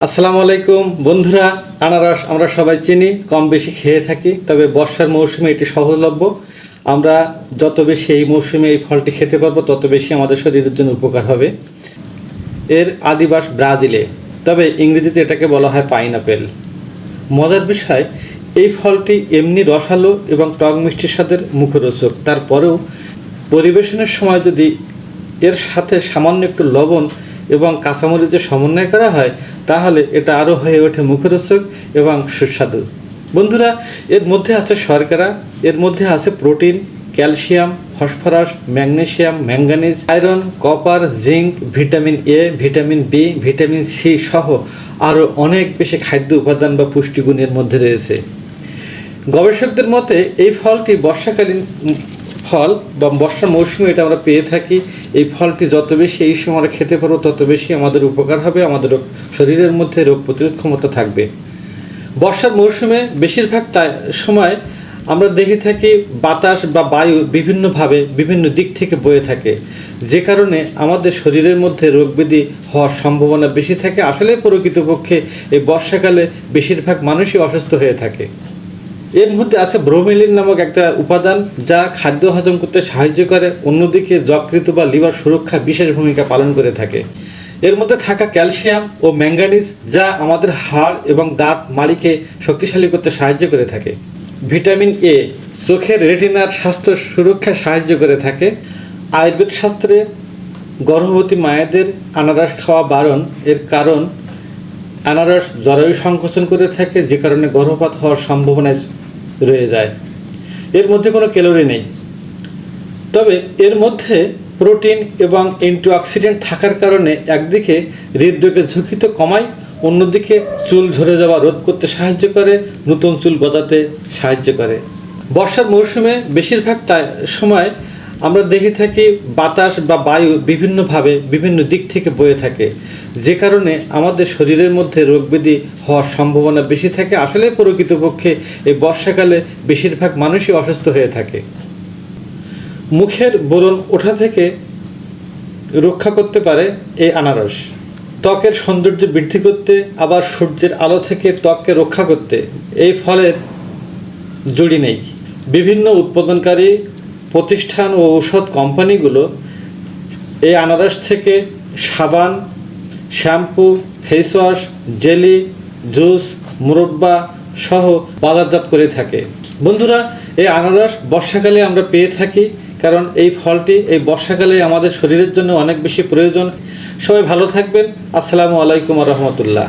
আসসালামু আলাইকুম বন্ধুরা। আনারস আমরা সবাই চিনি, কম বেশি খেয়ে থাকি। তবে বর্ষার মৌসুমে এটি সহজলভ্য। আমরা যত বেশি এই মৌসুমে এই ফলটি খেতে পারবো তত বেশি আমাদের শরীরের জন্য উপকার হবে। এর আদিবাস ব্রাজিলে, তবে ইংরেজিতে এটাকে বলা হয় পাইনাপেল। মজার বিষয়, এই ফলটি এমনি রসালো এবং টক মিষ্টির স্বাদের মুখরোচক। তারপরেও পরিবেশনের সময় যদি এর সাথে সামান্য একটু লবণ এবং কাঁচামরিচের সমন্বয় করা হয় তাহলে এটা আরও হয়ে ওঠে মুখরোচক এবং সুস্বাদু। বন্ধুরা, এর মধ্যে আছে শর্করা, এর মধ্যে আছে protein, calcium, phosphorus, magnesium, manganese, iron, copper, zinc, vitamin A, vitamin B, vitamin C সহ আরও অনেক বেশি খাদ্য উপাদান বা পুষ্টিগুণের মধ্যে রয়েছে। গবেষকদের মতে এই ফলটি বর্ষাকালীন ফল বা বর্ষার মৌসুমে এটা আমরা পেয়ে থাকি। এই ফলটি যত বেশি এই সময় আমরা খেতে পারবো তত বেশি আমাদের উপকার হবে, আমাদের শরীরের মধ্যে রোগ প্রতিরোধ ক্ষমতা থাকবে। বর্ষার মৌসুমে বেশিরভাগ সময় আমরা দেখে থাকি বাতাস বা বায়ু বিভিন্নভাবে বিভিন্ন দিক থেকে বয়ে থাকে, যে কারণে আমাদের শরীরের মধ্যে রোগ ব্যাধি হওয়ার সম্ভাবনা বেশি থাকে। আসলে প্রকৃতপক্ষে এই বর্ষাকালে বেশিরভাগ মানুষই অসুস্থ হয়ে থাকে। এর মধ্যে আছে ব্রোমেলিন নামক একটা উপাদান যা খাদ্য হজম করতে সাহায্য করে, অন্যদিকে যকৃত বা লিভার সুরক্ষা বিশেষ ভূমিকা পালন করে থাকে। এর মধ্যে থাকা ক্যালসিয়াম ও ম্যাঙ্গানিজ যা আমাদের হাড় এবং দাঁত মাড়িকে শক্তিশালী করতে সাহায্য করে থাকে। ভিটামিন এ চোখের রেটিনার স্বাস্থ্য সুরক্ষায় সাহায্য করে থাকে। আয়ুর্বেদ শাস্ত্রে গর্ভবতী মায়েদের আনারস খাওয়া বারণ। এর কারণ আনারস জরায়ু সংকোচন করে থাকে, যে কারণে গর্ভপাত হওয়ার সম্ভাবনা রয়ে যায়। এর মধ্যে কোনো ক্যালোরি নেই, তবে এর মধ্যে প্রোটিন এবং অ্যান্টিঅক্সিডেন্ট থাকার কারণে একদিকে হৃদরোগের ঝুঁকি তো কমায়, অন্যদিকে চুল ঝরে যাওয়া রোধ করতে সাহায্য করে, নতুন চুল গজাতে সাহায্য করে। বর্ষার মৌসুমে বেশিরভাগ সময় আমরা দেখে থাকি বাতাস বা বায়ু বিভিন্নভাবে বিভিন্ন দিক থেকে বয়ে থাকে, যে কারণে আমাদের শরীরের মধ্যে রোগ ব্যাধি হওয়ার সম্ভাবনা বেশি থাকে। আসলে প্রকৃতপক্ষে এই বর্ষাকালে বেশিরভাগ মানুষই অসুস্থ হয়ে থাকে। মুখের ব্রণ ওঠা থেকে রক্ষা করতে পারে এই আনারস। ত্বকের সৌন্দর্য বৃদ্ধি করতে, আবার সূর্যের আলো থেকে ত্বককে রক্ষা করতে এই ফলের জুড়ি নেই। বিভিন্ন উৎপাদনকারী প্রতিষ্ঠান ও ঔষধ কোম্পানিগুলো এই আনারস থেকে সাবান, shampoo, face wash, jelly, juice, মুরব্বা সহ বাজারজাত করে থাকে। বন্ধুরা, এই আনারস বর্ষাকালে আমরা পেয়ে থাকি, কারণ এই ফলটি এই বর্ষাকালে আমাদের শরীরের জন্য অনেক বেশি প্রয়োজন। সবাই ভালো থাকবেন। আসসালামু আলাইকুম ওয়া রাহমাতুল্লাহ।